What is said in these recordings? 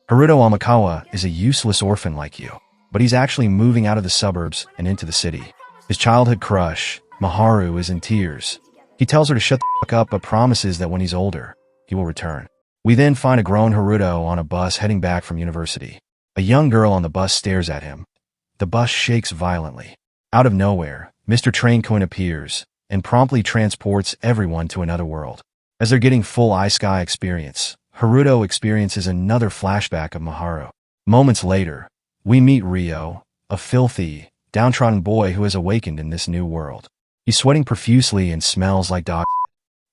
Hero Amakawa is a useless orphan like you, but he's actually moving out of the suburbs and into the city. His childhood crush, Maharu, is in tears. He tells her to shut the fuck up but promises that when he's older, he will return. We then find a grown Haruto on a bus heading back from university. A young girl on the bus stares at him. The bus shakes violently. Out of nowhere, Mr. Train-kun appears and promptly transports everyone to another world. As they're getting full isekai experience, Haruto experiences another flashback of Maharu. Moments later, we meet Ryo, a filthy, downtrodden boy who has awakened in this new world. He's sweating profusely and smells like dog.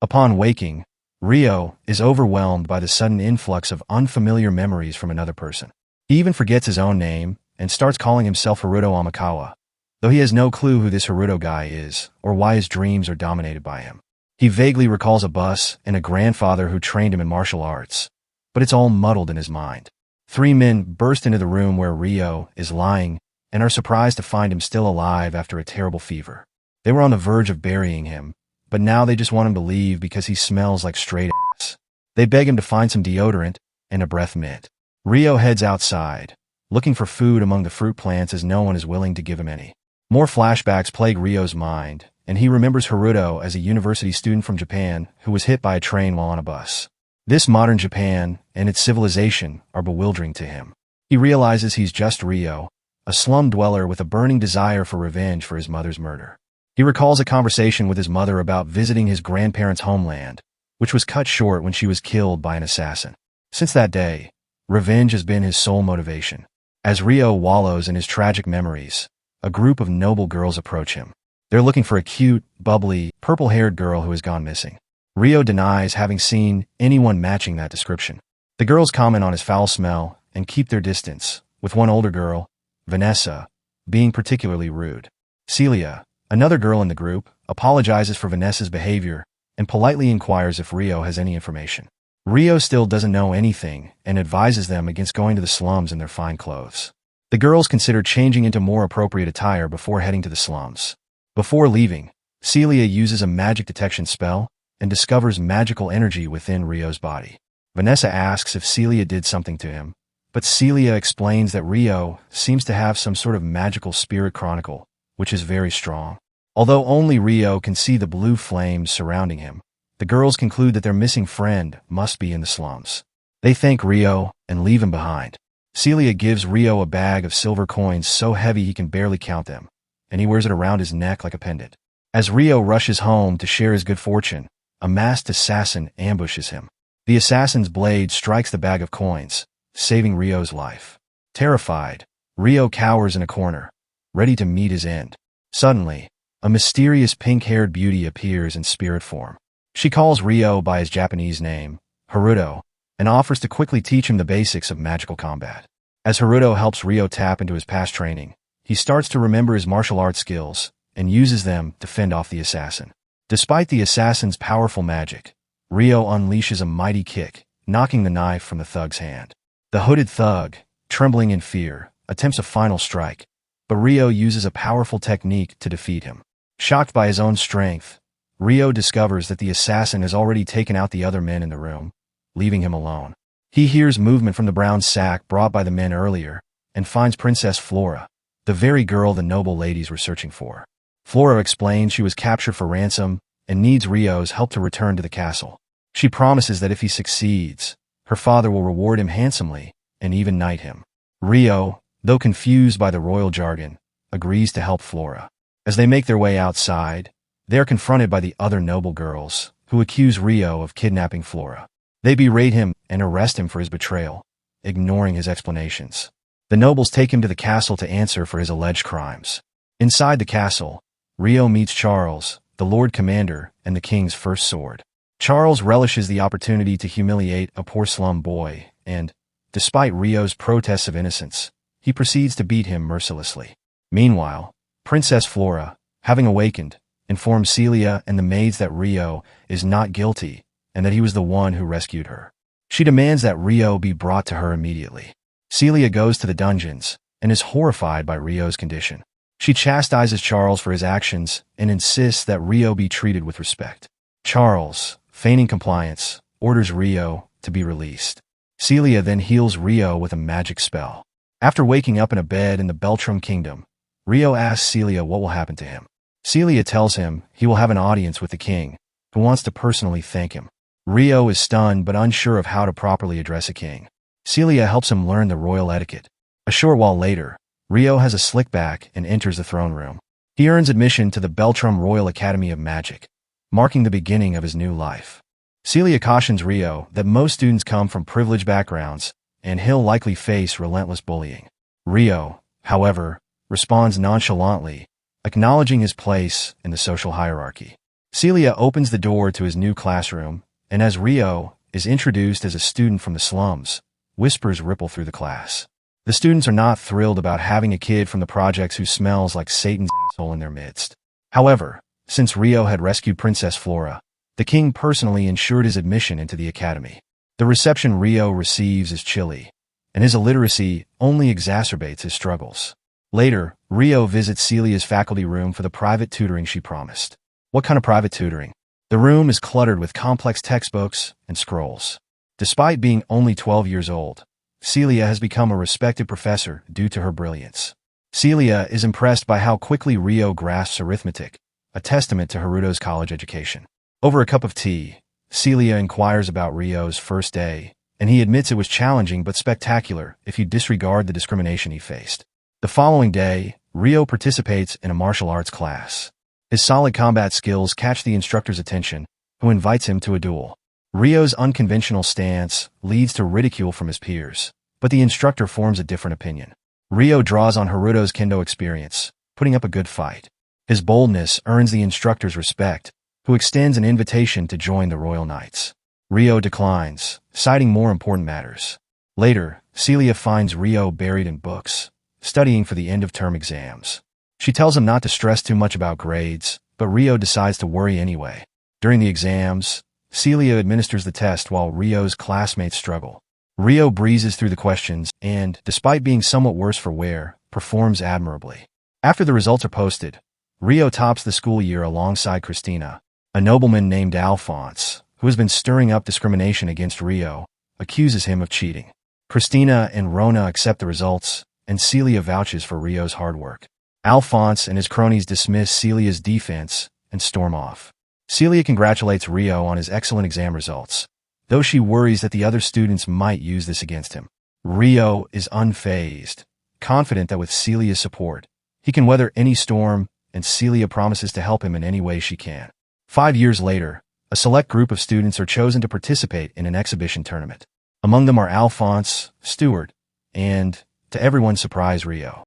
Upon waking, Ryo is overwhelmed by the sudden influx of unfamiliar memories from another person. He even forgets his own name and starts calling himself Hero Amakawa, though he has no clue who this Haruto guy is or why his dreams are dominated by him. He vaguely recalls a bus and a grandfather who trained him in martial arts, but it's all muddled in his mind. Three men burst into the room where Ryo is lying and are surprised to find him still alive after a terrible fever. They were on the verge of burying him, but now they just want him to leave because he smells like straight ass. They beg him to find some deodorant and a breath mint. Ryo heads outside, looking for food among the fruit plants as no one is willing to give him any. More flashbacks plague Ryo's mind, and he remembers Haruto as a university student from Japan who was hit by a train while on a bus. This modern Japan and its civilization are bewildering to him. He realizes he's just Ryo, a slum dweller with a burning desire for revenge for his mother's murder. He recalls a conversation with his mother about visiting his grandparents' homeland, which was cut short when she was killed by an assassin. Since that day, revenge has been his sole motivation. As Ryo wallows in his tragic memories, a group of noble girls approach him. They're looking for a cute, bubbly, purple-haired girl who has gone missing. Ryo denies having seen anyone matching that description. The girls comment on his foul smell and keep their distance, with one older girl, Vanessa, being particularly rude. Celia, another girl in the group, apologizes for Vanessa's behavior and politely inquires if Ryo has any information. Ryo still doesn't know anything and advises them against going to the slums in their fine clothes. The girls consider changing into more appropriate attire before heading to the slums. Before leaving, Celia uses a magic detection spell and discovers magical energy within Ryo's body. Vanessa asks if Celia did something to him, but Celia explains that Ryo seems to have some sort of magical spirit chronicle, which is very strong. Although only Ryo can see the blue flames surrounding him, the girls conclude that their missing friend must be in the slums. They thank Ryo and leave him behind. Celia gives Ryo a bag of silver coins so heavy he can barely count them, and he wears it around his neck like a pendant. As Ryo rushes home to share his good fortune, a masked assassin ambushes him. The assassin's blade strikes the bag of coins, saving Ryo's life. Terrified, Ryo cowers in a corner, ready to meet his end. Suddenly, a mysterious pink-haired beauty appears in spirit form. She calls Ryo by his Japanese name, Haruto, and offers to quickly teach him the basics of magical combat. As Haruto helps Ryo tap into his past training, he starts to remember his martial arts skills and uses them to fend off the assassin. Despite the assassin's powerful magic, Ryo unleashes a mighty kick, knocking the knife from the thug's hand. The hooded thug, trembling in fear, attempts a final strike, but Ryo uses a powerful technique to defeat him. Shocked by his own strength, Ryo discovers that the assassin has already taken out the other men in the room, leaving him alone. He hears movement from the brown sack brought by the men earlier and finds Princess Flora, the very girl the noble ladies were searching for. Flora explains she was captured for ransom and needs Ryo's help to return to the castle. She promises that if he succeeds, her father will reward him handsomely and even knight him. Ryo, though confused by the royal jargon, agrees to help Flora. As they make their way outside, they are confronted by the other noble girls, who accuse Ryo of kidnapping Flora. They berate him and arrest him for his betrayal, ignoring his explanations. The nobles take him to the castle to answer for his alleged crimes. Inside the castle, Ryo meets Charles, the Lord Commander and the king's first sword. Charles relishes the opportunity to humiliate a poor slum boy, and, despite Ryo's protests of innocence, he proceeds to beat him mercilessly. Meanwhile, Princess Flora, having awakened, informs Celia and the maids that Ryo is not guilty and that he was the one who rescued her. She demands that Ryo be brought to her immediately. Celia goes to the dungeons and is horrified by Ryo's condition. She chastises Charles for his actions and insists that Ryo be treated with respect. Charles, feigning compliance, orders Ryo to be released. Celia then heals Rio with a magic spell. After waking up in a bed in the Beltrum Kingdom, Rio asks Celia what will happen to him. Celia tells him he will have an audience with the king, who wants to personally thank him. Rio is stunned but unsure of how to properly address a king. Celia helps him learn the royal etiquette. A short while later, Rio has a slick back and enters the throne room. He earns admission to the Beltrum Royal Academy of Magic, marking the beginning of his new life. Celia cautions Rio that most students come from privileged backgrounds, and he'll likely face relentless bullying. Rio, however, responds nonchalantly, acknowledging his place in the social hierarchy. Celia opens the door to his new classroom, and as Rio is introduced as a student from the slums, whispers ripple through the class. The students are not thrilled about having a kid from the projects who smells like Satan's asshole in their midst. However, since Rio had rescued Princess Flora, the king personally ensured his admission into the academy. The reception Rio receives is chilly, and his illiteracy only exacerbates his struggles. Later, Rio visits Celia's faculty room for the private tutoring she promised. What kind of private tutoring? The room is cluttered with complex textbooks and scrolls. Despite being only 12 years old, Celia has become a respected professor due to her brilliance. Celia is impressed by how quickly Rio grasps arithmetic, a testament to Haruto's college education. Over a cup of tea, Celia inquires about Rio's first day, and he admits it was challenging but spectacular if you disregard the discrimination he faced. The following day, Rio participates in a martial arts class. His solid combat skills catch the instructor's attention, who invites him to a duel. Rio's unconventional stance leads to ridicule from his peers, but the instructor forms a different opinion. Rio draws on Haruto's kendo experience, putting up a good fight. His boldness earns the instructor's respect, who extends an invitation to join the Royal Knights. Rio declines, citing more important matters. Later, Celia finds Rio buried in books, studying for the end-of-term exams. She tells him not to stress too much about grades, but Rio decides to worry anyway. During the exams, Celia administers the test while Rio's classmates struggle. Rio breezes through the questions and, despite being somewhat worse for wear, performs admirably. After the results are posted, Rio tops the school year alongside Christina, a nobleman named Alphonse, who has been stirring up discrimination against Rio, accuses him of cheating. Christina and Rona accept the results, and Celia vouches for Rio's hard work. Alphonse and his cronies dismiss Celia's defense and storm off. Celia congratulates Rio on his excellent exam results, though she worries that the other students might use this against him. Rio is unfazed, confident that with Celia's support, he can weather any storm, and Celia promises to help him in any way she can. 5 years later, a select group of students are chosen to participate in an exhibition tournament. Among them are Alphonse, Stuart, and, to everyone's surprise, Rio.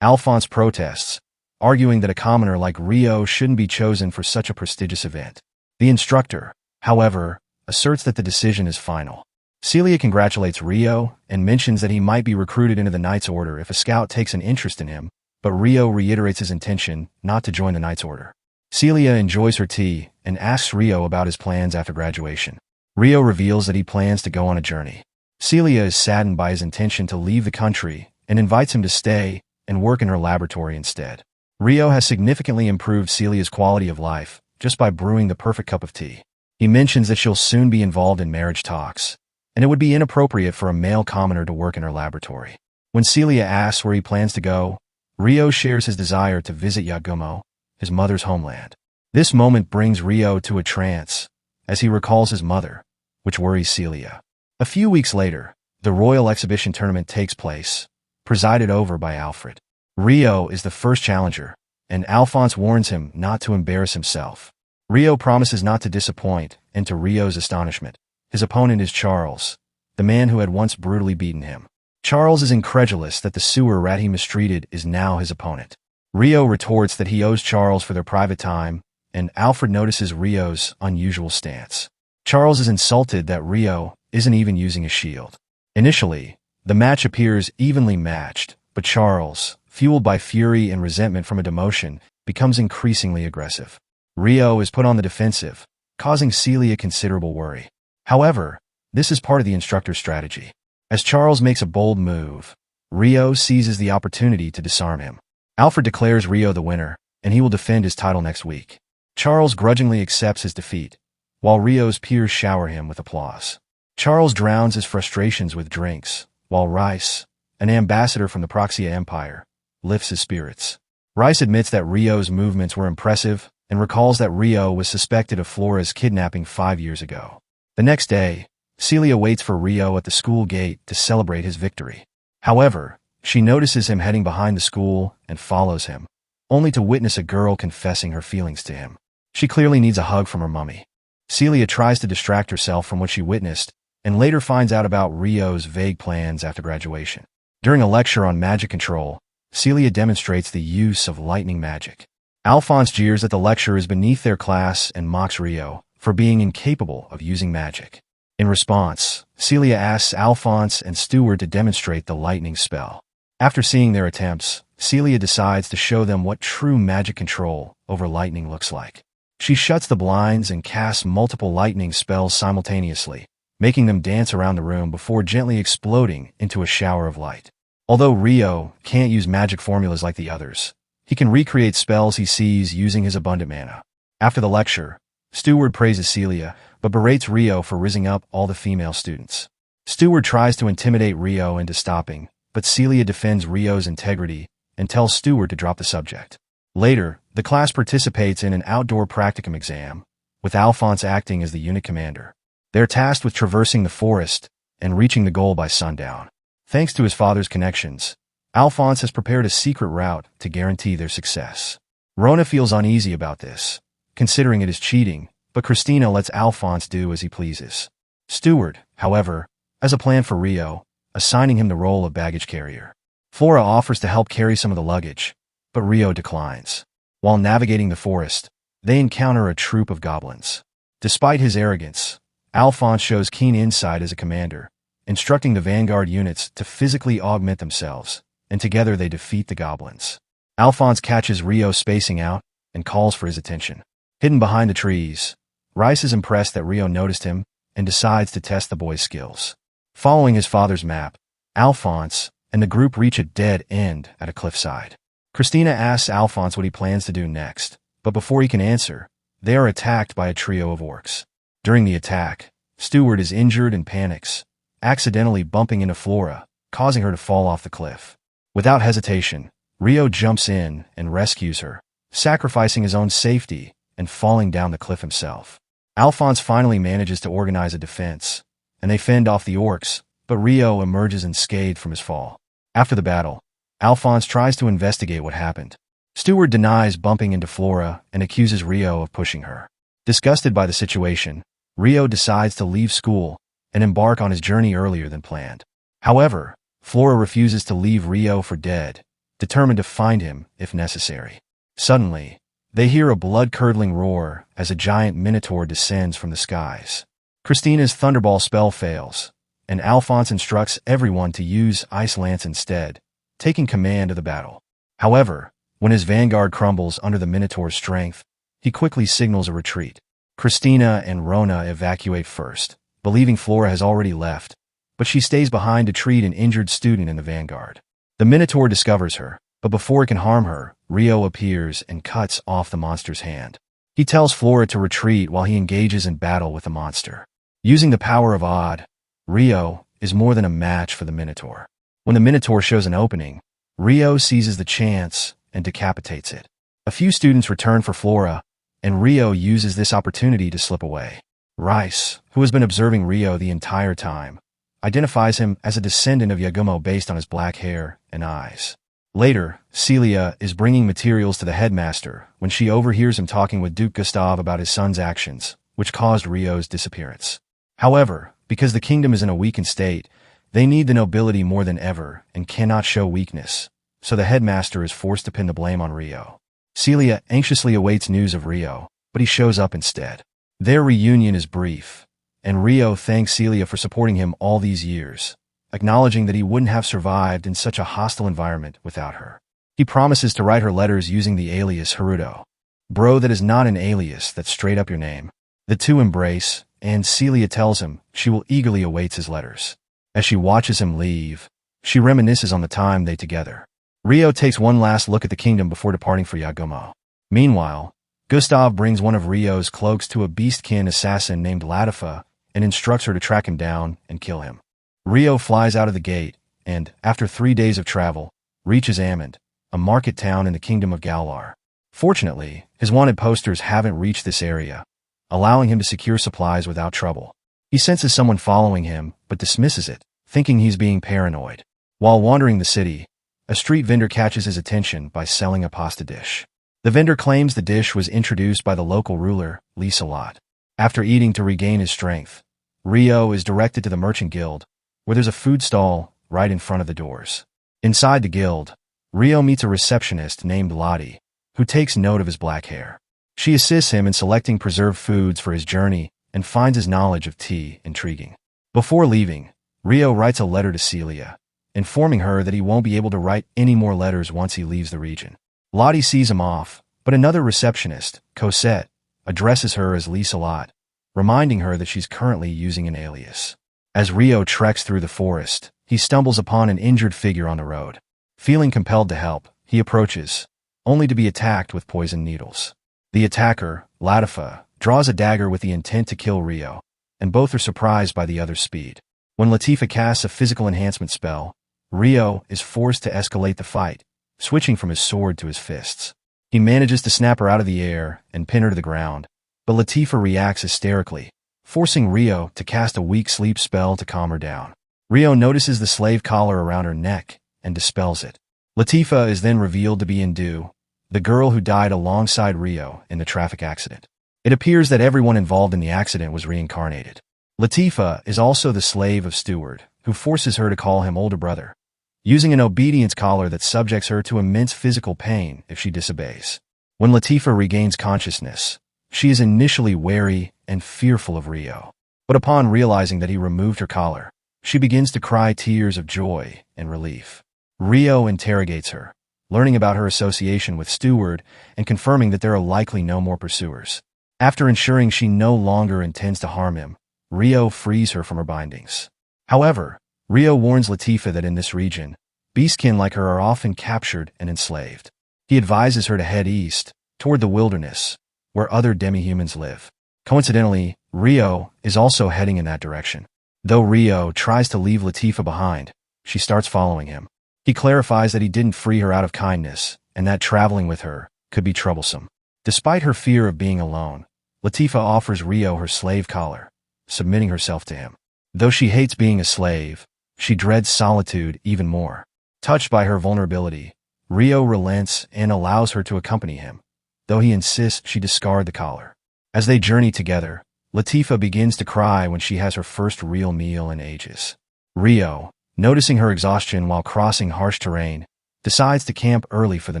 Alphonse protests, arguing that a commoner like Rio shouldn't be chosen for such a prestigious event. The instructor, however, asserts that the decision is final. Celia congratulates Rio and mentions that he might be recruited into the Knights Order if a scout takes an interest in him, but Rio reiterates his intention not to join the Knights Order. Celia enjoys her tea and asks Rio about his plans after graduation. Rio reveals that he plans to go on a journey. Celia is saddened by his intention to leave the country and invites him to stay and work in her laboratory instead. Rio has significantly improved Celia's quality of life just by brewing the perfect cup of tea. He mentions that she'll soon be involved in marriage talks, and it would be inappropriate for a male commoner to work in her laboratory. When Celia asks where he plans to go, Rio shares his desire to visit Yagumo, his mother's homeland. This moment brings Rio to a trance, as he recalls his mother, which worries Celia. A few weeks later, the Royal Exhibition Tournament takes place, presided over by Alfred. Rio is the first challenger, and Alphonse warns him not to embarrass himself. Rio promises not to disappoint, and to Rio's astonishment, his opponent is Charles, the man who had once brutally beaten him. Charles is incredulous that the sewer rat he mistreated is now his opponent. Rio retorts that he owes Charles for their private time, and Alfred notices Rio's unusual stance. Charles is insulted that Rio isn't even using a shield. Initially, the match appears evenly matched, but Charles, fueled by fury and resentment from a demotion, becomes increasingly aggressive. Rio is put on the defensive, causing Celia considerable worry. However, this is part of the instructor's strategy. As Charles makes a bold move, Rio seizes the opportunity to disarm him. Alfred declares Rio the winner, and he will defend his title next week. Charles grudgingly accepts his defeat, while Rio's peers shower him with applause. Charles drowns his frustrations with drinks, while Rice, an ambassador from the Proxia Empire, lifts his spirits. Rice admits that Rio's movements were impressive and recalls that Rio was suspected of Flora's kidnapping 5 years ago. The next day, Celia waits for Rio at the school gate to celebrate his victory. However, she notices him heading behind the school and follows him, only to witness a girl confessing her feelings to him. She clearly needs a hug from her mummy. Celia tries to distract herself from what she witnessed and later finds out about Rio's vague plans after graduation. During a lecture on magic control, Celia demonstrates the use of lightning magic. Alphonse jeers that the lecture is beneath their class and mocks Rio for being incapable of using magic. In response, Celia asks Alphonse and Steward to demonstrate the lightning spell. After seeing their attempts, Celia decides to show them what true magic control over lightning looks like. She shuts the blinds and casts multiple lightning spells simultaneously, making them dance around the room before gently exploding into a shower of light. Although Rio can't use magic formulas like the others, he can recreate spells he sees using his abundant mana. After the lecture, Steward praises Celia, but berates Rio for rizzing up all the female students. Steward tries to intimidate Rio into stopping, but Celia defends Rio's integrity and tells Steward to drop the subject. Later, the class participates in an outdoor practicum exam, with Alphonse acting as the unit commander. They're tasked with traversing the forest and reaching the goal by sundown. Thanks to his father's connections, Alphonse has prepared a secret route to guarantee their success. Rona feels uneasy about this, considering it is cheating, but Christina lets Alphonse do as he pleases. Steward, however, has a plan for Rio, assigning him the role of baggage carrier. Flora offers to help carry some of the luggage, but Rio declines. While navigating the forest, they encounter a troop of goblins. Despite his arrogance, Alphonse shows keen insight as a commander, instructing the vanguard units to physically augment themselves, and together they defeat the goblins. Alphonse catches Rio spacing out and calls for his attention. Hidden behind the trees, Rice is impressed that Rio noticed him and decides to test the boy's skills. Following his father's map, Alphonse and the group reach a dead end at a cliffside. Christina asks Alphonse what he plans to do next, but before he can answer, they are attacked by a trio of orcs. During the attack, Steward is injured and panics, accidentally bumping into Flora, causing her to fall off the cliff. Without hesitation, Rio jumps in and rescues her, sacrificing his own safety and falling down the cliff himself. Alphonse finally manages to organize a defense, and they fend off the orcs, but Rio emerges unscathed from his fall. After the battle, Alphonse tries to investigate what happened. Steward denies bumping into Flora and accuses Rio of pushing her. Disgusted by the situation, Rio decides to leave school and embark on his journey earlier than planned. However, Flora refuses to leave Rio for dead, determined to find him if necessary. Suddenly, they hear a blood-curdling roar as a giant minotaur descends from the skies. Christina's Thunderball spell fails, and Alphonse instructs everyone to use Ice Lance instead, taking command of the battle. However, when his vanguard crumbles under the Minotaur's strength, he quickly signals a retreat. Christina and Rona evacuate first, believing Flora has already left, but she stays behind to treat an injured student in the vanguard. The Minotaur discovers her, but before it can harm her, Rio appears and cuts off the monster's hand. He tells Flora to retreat while he engages in battle with the monster. Using the power of Odd, Rio is more than a match for the Minotaur. When the Minotaur shows an opening, Rio seizes the chance and decapitates it. A few students return for Flora, and Rio uses this opportunity to slip away. Rice, who has been observing Rio the entire time, identifies him as a descendant of Yagumo based on his black hair and eyes. Later, Celia is bringing materials to the headmaster when she overhears him talking with Duke Gustave about his son's actions, which caused Rio's disappearance. However, because the kingdom is in a weakened state, they need the nobility more than ever and cannot show weakness, so the headmaster is forced to pin the blame on Rio. Celia anxiously awaits news of Rio, but he shows up instead. Their reunion is brief, and Rio thanks Celia for supporting him all these years, acknowledging that he wouldn't have survived in such a hostile environment without her. He promises to write her letters using the alias Haruto. Bro, that is not an alias, that's straight up your name. The two embrace, and Celia tells him she will eagerly await his letters. As she watches him leave, she reminisces on the time they together. Rio takes one last look at the kingdom before departing for Yagumo. Meanwhile, Gustave brings one of Rio's cloaks to a beastkin assassin named Latifa and instructs her to track him down and kill him. Rio flies out of the gate and, after 3 days of travel, reaches Amond, a market town in the kingdom of Galar. Fortunately, his wanted posters haven't reached this area, allowing him to secure supplies without trouble. He senses someone following him, but dismisses it, thinking he's being paranoid. While wandering the city, a street vendor catches his attention by selling a pasta dish. The vendor claims the dish was introduced by the local ruler, Lisalat. After eating to regain his strength, Rio is directed to the merchant guild, where there's a food stall right in front of the doors. Inside the guild, Rio meets a receptionist named Lottie, who takes note of his black hair. She assists him in selecting preserved foods for his journey and finds his knowledge of tea intriguing. Before leaving, Rio writes a letter to Celia, informing her that he won't be able to write any more letters once he leaves the region. Lottie sees him off, but another receptionist, Cosette, addresses her as Lisa Lot, reminding her that she's currently using an alias. As Rio treks through the forest, he stumbles upon an injured figure on the road. Feeling compelled to help, he approaches, only to be attacked with poison needles. The attacker, Latifa, draws a dagger with the intent to kill Rio, and both are surprised by the other's speed. When Latifa casts a physical enhancement spell, Rio is forced to escalate the fight, switching from his sword to his fists. He manages to snap her out of the air and pin her to the ground, but Latifa reacts hysterically, forcing Rio to cast a weak sleep spell to calm her down. Rio notices the slave collar around her neck and dispels it. Latifa is then revealed to be Indu, the girl who died alongside Rio in the traffic accident. It appears that everyone involved in the accident was reincarnated. Latifa is also the slave of Steward, who forces her to call him older brother, using an obedience collar that subjects her to immense physical pain if she disobeys. When Latifa regains consciousness, she is initially wary and fearful of Rio. But upon realizing that he removed her collar, she begins to cry tears of joy and relief. Rio interrogates her, learning about her association with Steward and confirming that there are likely no more pursuers. After ensuring she no longer intends to harm him, Rio frees her from her bindings. However, Rio warns Latifa that in this region, beastkin like her are often captured and enslaved. He advises her to head east, toward the wilderness, where other demi-humans live. Coincidentally, Rio is also heading in that direction. Though Rio tries to leave Latifa behind, she starts following him. He clarifies that he didn't free her out of kindness, and that traveling with her could be troublesome. Despite her fear of being alone, Latifa offers Rio her slave collar, submitting herself to him. Though she hates being a slave, she dreads solitude even more. Touched by her vulnerability, Rio relents and allows her to accompany him, though he insists she discard the collar. As they journey together, Latifa begins to cry when she has her first real meal in ages. Rio, noticing her exhaustion while crossing harsh terrain, decides to camp early for the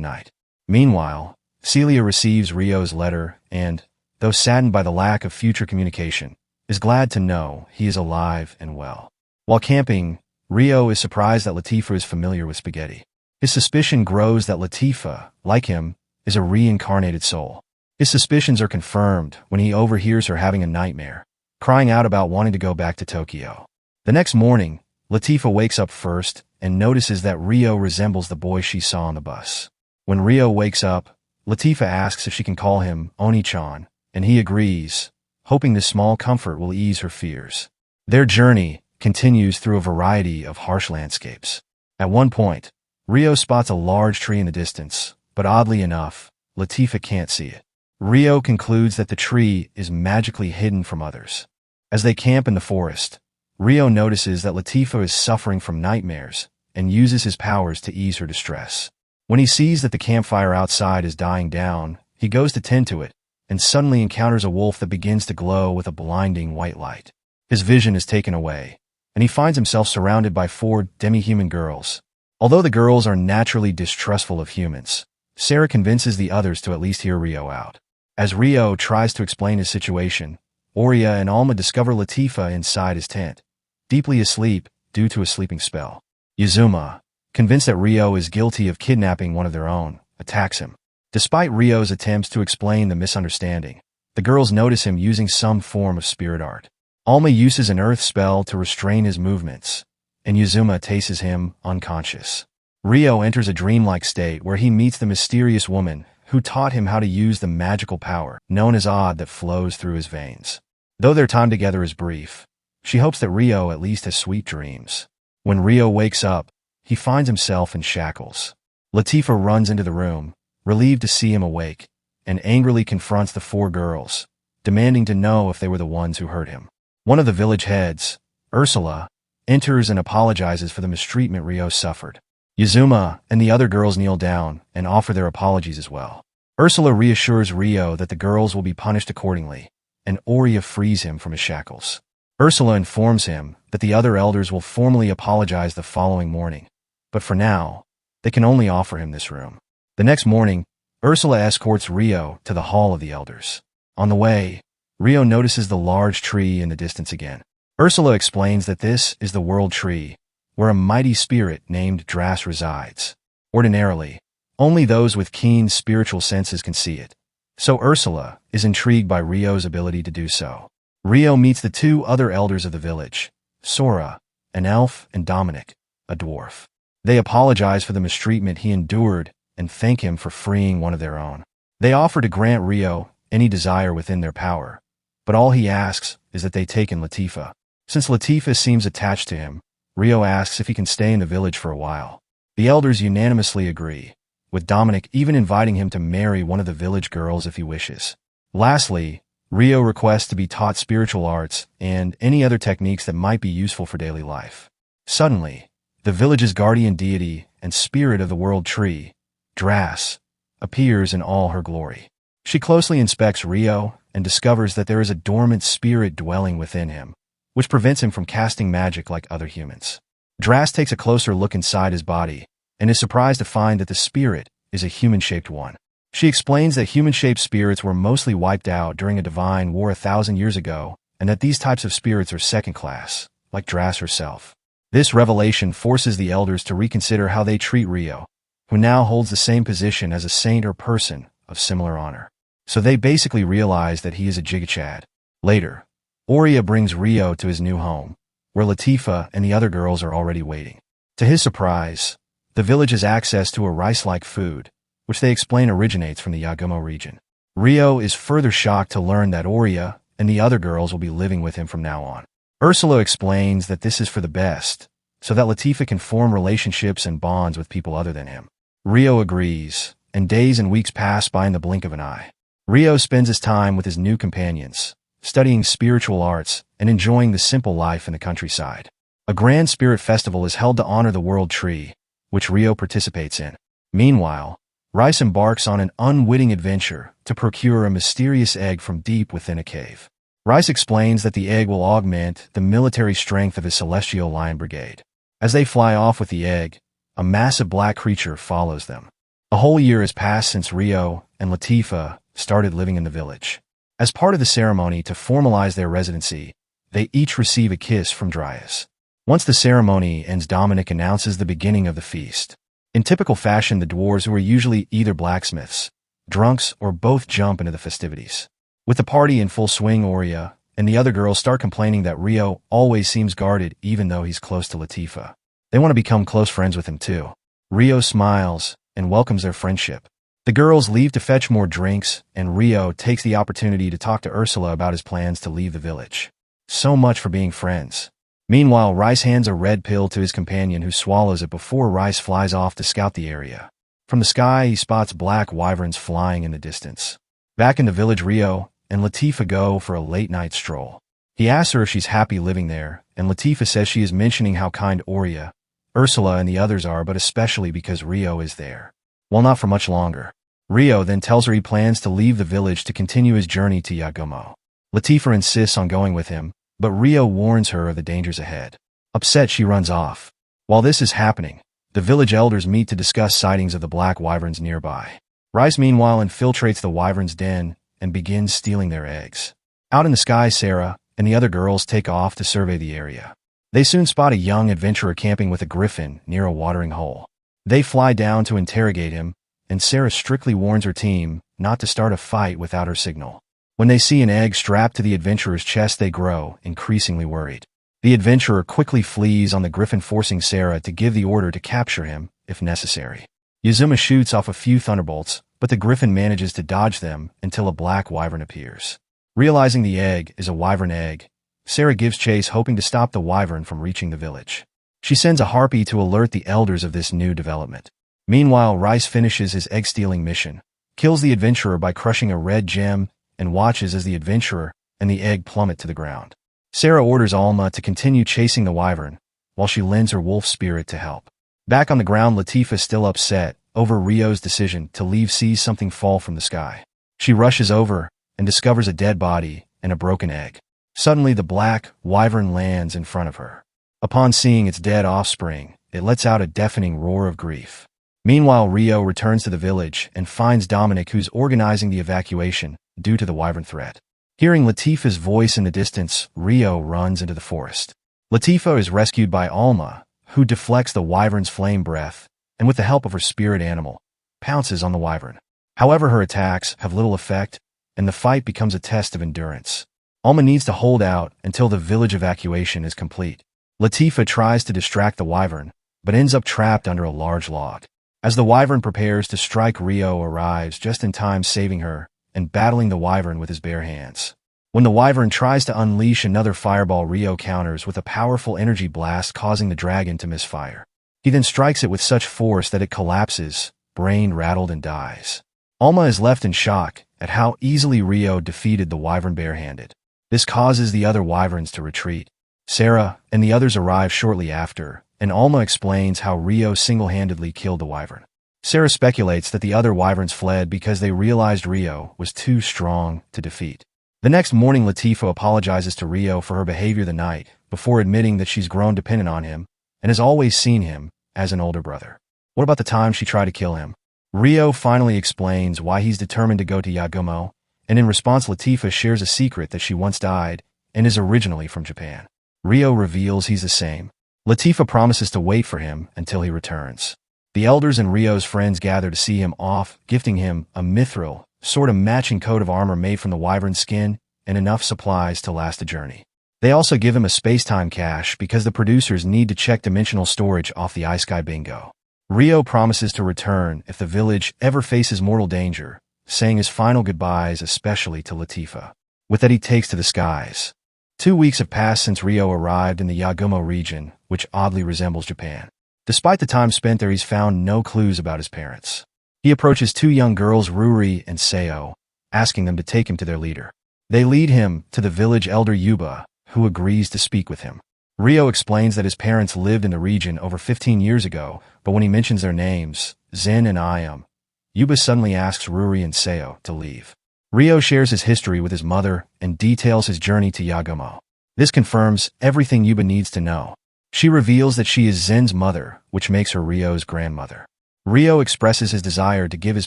night. Meanwhile, Celia receives Rio's letter and, though saddened by the lack of future communication, is glad to know he is alive and well. While camping, Rio is surprised that Latifa is familiar with spaghetti. His suspicion grows that Latifa, like him, is a reincarnated soul. His suspicions are confirmed when he overhears her having a nightmare, crying out about wanting to go back to Tokyo. The next morning, Latifa wakes up first and notices that Rio resembles the boy she saw on the bus. When Rio wakes up, Latifa asks if she can call him Oni-chan, and he agrees, hoping this small comfort will ease her fears. Their journey continues through a variety of harsh landscapes. At one point, Rio spots a large tree in the distance, but oddly enough, Latifa can't see it. Rio concludes that the tree is magically hidden from others. As they camp in the forest, Rio notices that Latifa is suffering from nightmares and uses his powers to ease her distress. When he sees that the campfire outside is dying down, he goes to tend to it and suddenly encounters a wolf that begins to glow with a blinding white light. His vision is taken away, and he finds himself surrounded by 4 demi-human girls. Although the girls are naturally distrustful of humans, Sarah convinces the others to at least hear Rio out. As Rio tries to explain his situation, Oria and Alma discover Latifa inside his tent, deeply asleep due to a sleeping spell. Yazuma, convinced that Rio is guilty of kidnapping one of their own, attacks him. Despite Rio's attempts to explain the misunderstanding, the girls notice him using some form of spirit art. Alma uses an earth spell to restrain his movements, and Yazuma tastes him unconscious. Rio enters a dreamlike state where he meets the mysterious woman who taught him how to use the magical power known as Odd that flows through his veins. Though their time together is brief, she hopes that Rio at least has sweet dreams. When Rio wakes up, he finds himself in shackles. Latifa runs into the room, relieved to see him awake, and angrily confronts the four girls, demanding to know if they were the ones who hurt him. One of the village heads, Ursula, enters and apologizes for the mistreatment Rio suffered. Yagumo and the other girls kneel down and offer their apologies as well. Ursula reassures Rio that the girls will be punished accordingly, and Oria frees him from his shackles. Ursula informs him that the other elders will formally apologize the following morning, but for now, they can only offer him this room. The next morning, Ursula escorts Rio to the Hall of the Elders. On the way, Rio notices the large tree in the distance again. Ursula explains that this is the World Tree, where a mighty spirit named Dras resides. Ordinarily, only those with keen spiritual senses can see it, so Ursula is intrigued by Rio's ability to do so. Rio meets the two other elders of the village, Sora, an elf, and Dominic, a dwarf. They apologize for the mistreatment he endured and thank him for freeing one of their own. They offer to grant Rio any desire within their power, but all he asks is that they take in Latifa. Since Latifa seems attached to him, Rio asks if he can stay in the village for a while. The elders unanimously agree, with Dominic even inviting him to marry one of the village girls if he wishes. Lastly, Rio requests to be taught spiritual arts and any other techniques that might be useful for daily life. Suddenly, the village's guardian deity and spirit of the World Tree, Dras, appears in all her glory. She closely inspects Rio and discovers that there is a dormant spirit dwelling within him, which prevents him from casting magic like other humans. Dras takes a closer look inside his body and is surprised to find that the spirit is a human-shaped one. She explains that human-shaped spirits were mostly wiped out during a divine war 1,000 years ago, and that these types of spirits are second-class, like Dras herself. This revelation forces the elders to reconsider how they treat Rio, who now holds the same position as a saint or person of similar honor. So they basically realize that he is a Jigachad. Later, Oria brings Rio to his new home, where Latifa and the other girls are already waiting. To his surprise, the village has access to a rice-like food, which they explain originates from the Yagumo region. Rio is further shocked to learn that Oria and the other girls will be living with him from now on. Ursula explains that this is for the best, so that Latifa can form relationships and bonds with people other than him. Rio agrees, and days and weeks pass by in the blink of an eye. Rio spends his time with his new companions, studying spiritual arts and enjoying the simple life in the countryside. A grand spirit festival is held to honor the World Tree, which Rio participates in. Meanwhile, Rice embarks on an unwitting adventure to procure a mysterious egg from deep within a cave. Rice explains that the egg will augment the military strength of his celestial lion brigade. As they fly off with the egg, a massive black creature follows them. A whole year has passed since Rio and Latifa started living in the village. As part of the ceremony to formalize their residency, they each receive a kiss from Dryas. Once the ceremony ends, Dominic announces the beginning of the feast. In typical fashion, the dwarves, who are usually either blacksmiths, drunks, or both, jump into the festivities. With the party in full swing, Oria and the other girls start complaining that Rio always seems guarded even though he's close to Latifa. They want to become close friends with him too. Rio smiles and welcomes their friendship. The girls leave to fetch more drinks, and Rio takes the opportunity to talk to Ursula about his plans to leave the village. So much for being friends. Meanwhile, Rice hands a red pill to his companion, who swallows it before Rice flies off to scout the area. From the sky, he spots black wyverns flying in the distance. Back in the village, Rio and Latifa go for a late-night stroll. He asks her if she's happy living there, and Latifa says she is, mentioning how kind Oria, Ursula, and the others are, but especially because Rio is there. Well, not for much longer. Rio then tells her he plans to leave the village to continue his journey to Yagumo. Latifa insists on going with him, but Rio warns her of the dangers ahead. Upset, she runs off. While this is happening, the village elders meet to discuss sightings of the black wyverns nearby. Rice, meanwhile, infiltrates the wyverns' den and begins stealing their eggs. Out in the sky, Sarah and the other girls take off to survey the area. They soon spot a young adventurer camping with a griffin near a watering hole. They fly down to interrogate him, and Sarah strictly warns her team not to start a fight without her signal. When they see an egg strapped to the adventurer's chest, they grow increasingly worried. The adventurer quickly flees on the griffin, forcing Sarah to give the order to capture him if necessary. Yagumo shoots off a few thunderbolts, but the griffin manages to dodge them until a black wyvern appears. Realizing the egg is a wyvern egg, Sarah gives chase hoping to stop the wyvern from reaching the village. She sends a harpy to alert the elders of this new development. Meanwhile, Rice finishes his egg-stealing mission, kills the adventurer by crushing a red gem, and watches as the adventurer and the egg plummet to the ground. Sarah orders Alma to continue chasing the wyvern, while she lends her wolf spirit to help. Back on the ground, Latifa is still upset over Rio's decision to leave, sees something fall from the sky. She rushes over and discovers a dead body and a broken egg. Suddenly, the black wyvern lands in front of her. Upon seeing its dead offspring, it lets out a deafening roar of grief. Meanwhile, Rio returns to the village and finds Dominic, who's organizing the evacuation due to the wyvern threat. Hearing Latifa's voice in the distance, Rio runs into the forest. Latifa is rescued by Alma, who deflects the wyvern's flame breath, and with the help of her spirit animal, pounces on the wyvern. However, her attacks have little effect, and the fight becomes a test of endurance. Alma needs to hold out until the village evacuation is complete. Latifa tries to distract the wyvern, but ends up trapped under a large log. As the wyvern prepares to strike, Rio arrives just in time, saving her and battling the wyvern with his bare hands. When the wyvern tries to unleash another fireball, Rio counters with a powerful energy blast, causing the dragon to misfire. He then strikes it with such force that it collapses, brain rattled, and dies. Alma is left in shock at how easily Rio defeated the wyvern barehanded. This causes the other wyverns to retreat. Sarah and the others arrive shortly after, and Alma explains how Rio single-handedly killed the wyvern. Sarah speculates that the other wyverns fled because they realized Rio was too strong to defeat. The next morning, Latifa apologizes to Rio for her behavior the night before, admitting that she's grown dependent on him and has always seen him as an older brother. What about the time she tried to kill him? Rio finally explains why he's determined to go to Yagumo, and in response, Latifa shares a secret that she once died and is originally from Japan. Rio reveals he's the same. Latifa promises to wait for him until he returns. The elders and Rio's friends gather to see him off, gifting him a mithril, sort of matching coat of armor made from the wyvern's skin and enough supplies to last the journey. They also give him a space-time cache because the producers need to check dimensional storage off the iSky bingo. Rio promises to return if the village ever faces mortal danger, saying his final goodbyes especially to Latifa. With that, he takes to the skies. 2 weeks have passed since Rio arrived in the Yagumo region, which oddly resembles Japan. Despite the time spent there, he's found no clues about his parents. He approaches 2 young girls, Ruri and Seo, asking them to take him to their leader. They lead him to the village elder Yuba, who agrees to speak with him. Rio explains that his parents lived in the region over 15 years ago, but when he mentions their names, Zen and Ayam, Yuba suddenly asks Ruri and Seo to leave. Rio shares his history with his mother and details his journey to Yagumo. This confirms everything Yuba needs to know. She reveals that she is Zen's mother, which makes her Rio's grandmother. Rio expresses his desire to give his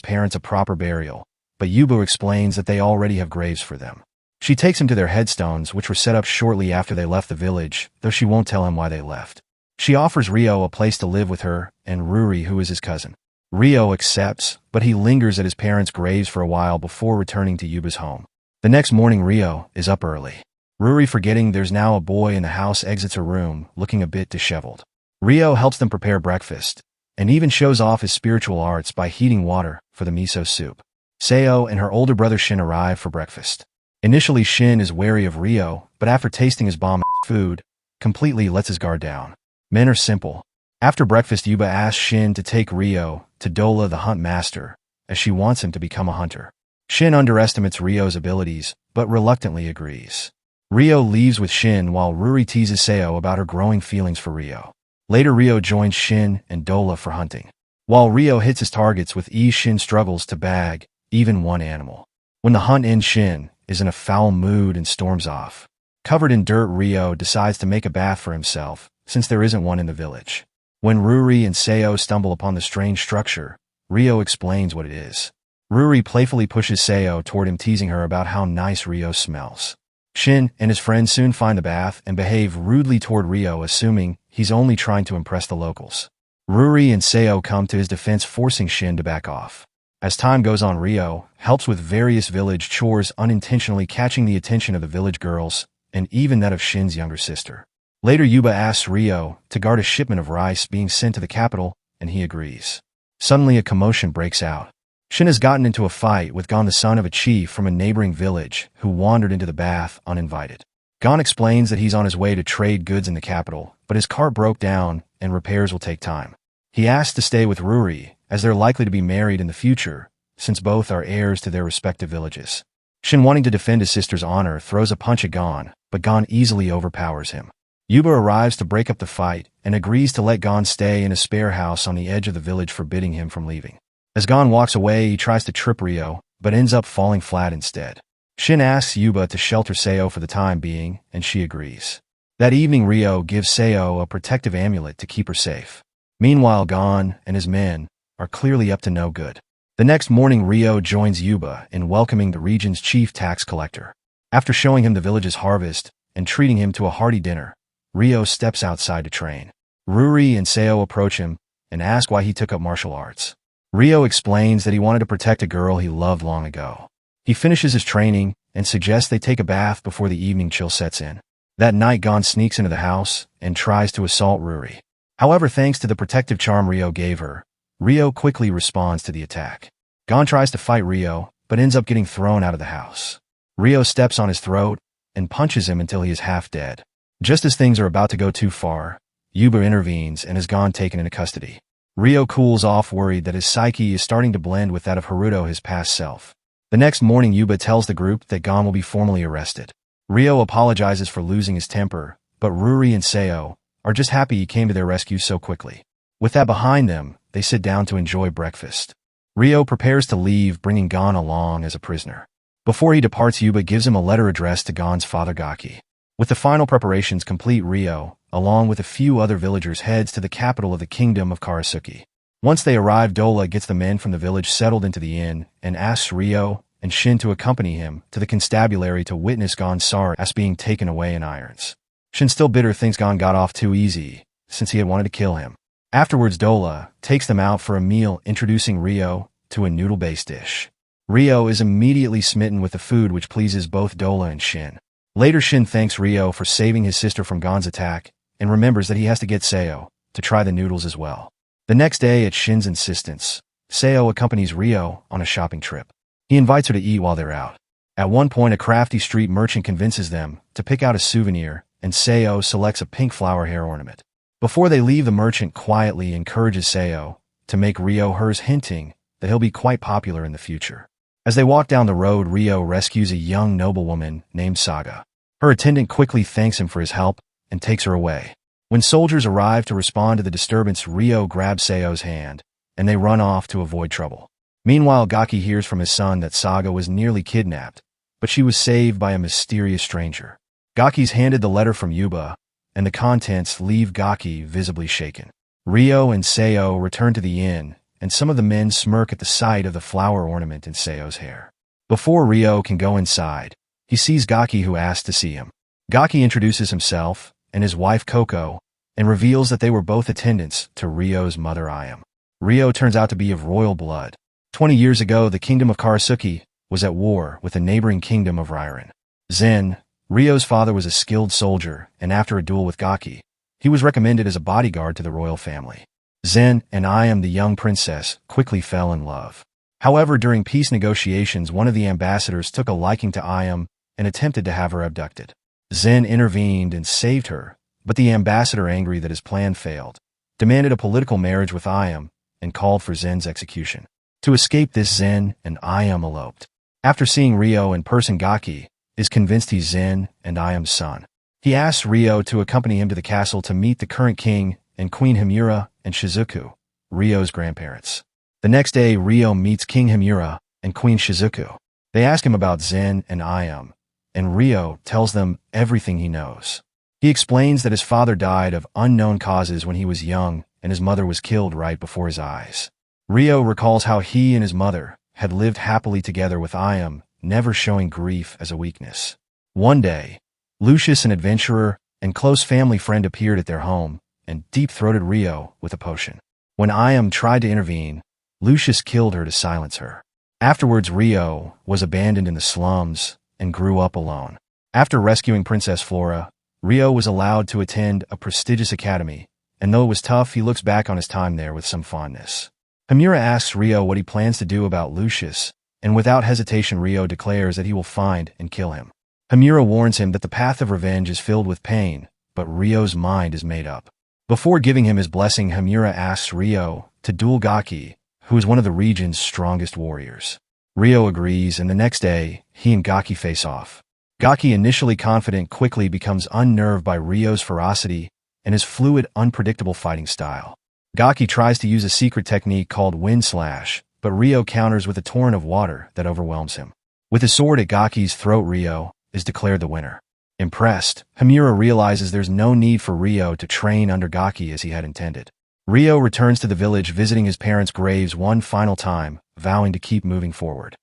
parents a proper burial, but Yuba explains that they already have graves for them. She takes him to their headstones, which were set up shortly after they left the village, though she won't tell him why they left. She offers Rio a place to live with her and Ruri, who is his cousin. Rio accepts, but he lingers at his parents' graves for a while before returning to Yuba's home. The next morning, Rio is up early. Ruri, forgetting there's now a boy in the house, exits her room, looking a bit disheveled. Rio helps them prepare breakfast, and even shows off his spiritual arts by heating water for the miso soup. Seo and her older brother Shin arrive for breakfast. Initially, Shin is wary of Rio, but after tasting his bomb food, completely lets his guard down. Men are simple. After breakfast, Yuba asks Shin to take Rio to Dola, the hunt master, as she wants him to become a hunter. Shin underestimates Rio's abilities, but reluctantly agrees. Rio leaves with Shin while Ruri teases Seo about her growing feelings for Rio. Later, Rio joins Shin and Dola for hunting. While Rio hits his targets with ease, Shin struggles to bag even one animal. When the hunt ends, Shin is in a foul mood and storms off. Covered in dirt, Rio decides to make a bath for himself, since there isn't one in the village. When Ruri and Seo stumble upon the strange structure, Rio explains what it is. Ruri playfully pushes Seo toward him, teasing her about how nice Rio smells. Shin and his friends soon find the bath and behave rudely toward Rio, assuming he's only trying to impress the locals. Ruri and Seo come to his defense, forcing Shin to back off. As time goes on, Rio helps with various village chores, unintentionally catching the attention of the village girls and even that of Shin's younger sister. Later, Yuba asks Rio to guard a shipment of rice being sent to the capital, and he agrees. Suddenly, a commotion breaks out. Shin has gotten into a fight with Gon, the son of a chief from a neighboring village, who wandered into the bath uninvited. Gon explains that he's on his way to trade goods in the capital, but his cart broke down and repairs will take time. He asks to stay with Ruri, as they're likely to be married in the future, since both are heirs to their respective villages. Shin, wanting to defend his sister's honor, throws a punch at Gon, but Gon easily overpowers him. Yuba arrives to break up the fight and agrees to let Gon stay in a spare house on the edge of the village, forbidding him from leaving. As Gon walks away, he tries to trip Ryo, but ends up falling flat instead. Shin asks Yuba to shelter Seo for the time being, and she agrees. That evening, Ryo gives Seo a protective amulet to keep her safe. Meanwhile, Gon and his men are clearly up to no good. The next morning, Ryo joins Yuba in welcoming the region's chief tax collector. After showing him the village's harvest and treating him to a hearty dinner, Ryo steps outside to train. Ruri and Seo approach him and ask why he took up martial arts. Ryo explains that he wanted to protect a girl he loved long ago. He finishes his training and suggests they take a bath before the evening chill sets in. That night, Gon sneaks into the house and tries to assault Ruri. However, thanks to the protective charm Ryo gave her, Ryo quickly responds to the attack. Gon tries to fight Ryo, but ends up getting thrown out of the house. Ryo steps on his throat and punches him until he is half dead. Just as things are about to go too far, Yuba intervenes and has Gon taken into custody. Ryo cools off, worried that his psyche is starting to blend with that of Haruto, his past self. The next morning, Yuba tells the group that Gon will be formally arrested. Ryo apologizes for losing his temper, but Ruri and Seo are just happy he came to their rescue so quickly. With that behind them, they sit down to enjoy breakfast. Ryo prepares to leave, bringing Gon along as a prisoner. Before he departs, Yuba gives him a letter addressed to Gon's father Gaki. With the final preparations complete, Ryo, along with a few other villagers, heads to the capital of the kingdom of Karasuki. Once they arrive, Dola gets the men from the village settled into the inn and asks Ryo and Shin to accompany him to the constabulary to witness Gon's sorrow as being taken away in irons. Shin, still bitter, thinks Gon got off too easy, since he had wanted to kill him. Afterwards, Dola takes them out for a meal, introducing Ryo to a noodle-based dish. Ryo is immediately smitten with the food, which pleases both Dola and Shin. Later, Shin thanks Ryo for saving his sister from Gon's attack and remembers that he has to get Seo to try the noodles as well. The next day, at Shin's insistence, Seo accompanies Ryo on a shopping trip. He invites her to eat while they're out. At one point, a crafty street merchant convinces them to pick out a souvenir, and Seo selects a pink flower hair ornament. Before they leave, the merchant quietly encourages Seo to make Ryo hers, hinting that he'll be quite popular in the future. As they walk down the road, Ryo rescues a young noblewoman named Saga. Her attendant quickly thanks him for his help and takes her away. When soldiers arrive to respond to the disturbance, Ryo grabs Seo's hand, and they run off to avoid trouble. Meanwhile, Gaki hears from his son that Saga was nearly kidnapped, but she was saved by a mysterious stranger. Gaki's handed the letter from Yuba, and the contents leave Gaki visibly shaken. Ryo and Seo return to the inn, and some of the men smirk at the sight of the flower ornament in Seo's hair. Before Ryo can go inside, he sees Gaki, who asks to see him. Gaki introduces himself and his wife Coco, and reveals that they were both attendants to Ryo's mother Ayam. Ryo turns out to be of royal blood. 20 years ago, the kingdom of Karasuki was at war with the neighboring kingdom of Rairan. Zen, Ryo's father, was a skilled soldier, and after a duel with Gaki, he was recommended as a bodyguard to the royal family. Zen and Ayam, the young princess, quickly fell in love. However, during peace negotiations, one of the ambassadors took a liking to Ayam and attempted to have her abducted. Zen intervened and saved her, but the ambassador, angry that his plan failed, demanded a political marriage with Ayam and called for Zen's execution. To escape this, Zen and Ayam eloped. After seeing Ryo in person, Gaki is convinced he's Zen and Ayam's son. He asks Ryo to accompany him to the castle to meet the current king and Queen Himura and Shizuku, Ryo's grandparents. The next day, Ryo meets King Himura and Queen Shizuku. They ask him about Zen and Ayam, and Ryo tells them everything he knows. He explains that his father died of unknown causes when he was young, and his mother was killed right before his eyes. Ryo recalls how he and his mother had lived happily together, with Ayam never showing grief as a weakness. One day, Lucius, an adventurer and close family friend, appeared at their home and deep-throated Ryo with a potion. When Ayam tried to intervene, Lucius killed her to silence her. Afterwards, Ryo was abandoned in the slums and grew up alone. After rescuing Princess Flora, Ryo was allowed to attend a prestigious academy, and though it was tough, he looks back on his time there with some fondness. Hamura asks Ryo what he plans to do about Lucius, and without hesitation Ryo declares that he will find and kill him. Hamura warns him that the path of revenge is filled with pain, but Ryo's mind is made up. Before giving him his blessing, Hamura asks Ryo to duel Gaki, who is one of the region's strongest warriors. Ryo agrees, and the next day, he and Gaki face off. Gaki, initially confident, quickly becomes unnerved by Ryo's ferocity and his fluid, unpredictable fighting style. Gaki tries to use a secret technique called Wind Slash, but Ryo counters with a torrent of water that overwhelms him. With his sword at Gaki's throat, Ryo is declared the winner. Impressed, Hamura realizes there's no need for Ryo to train under Gaki as he had intended. Ryo returns to the village, visiting his parents' graves one final time, vowing to keep moving forward.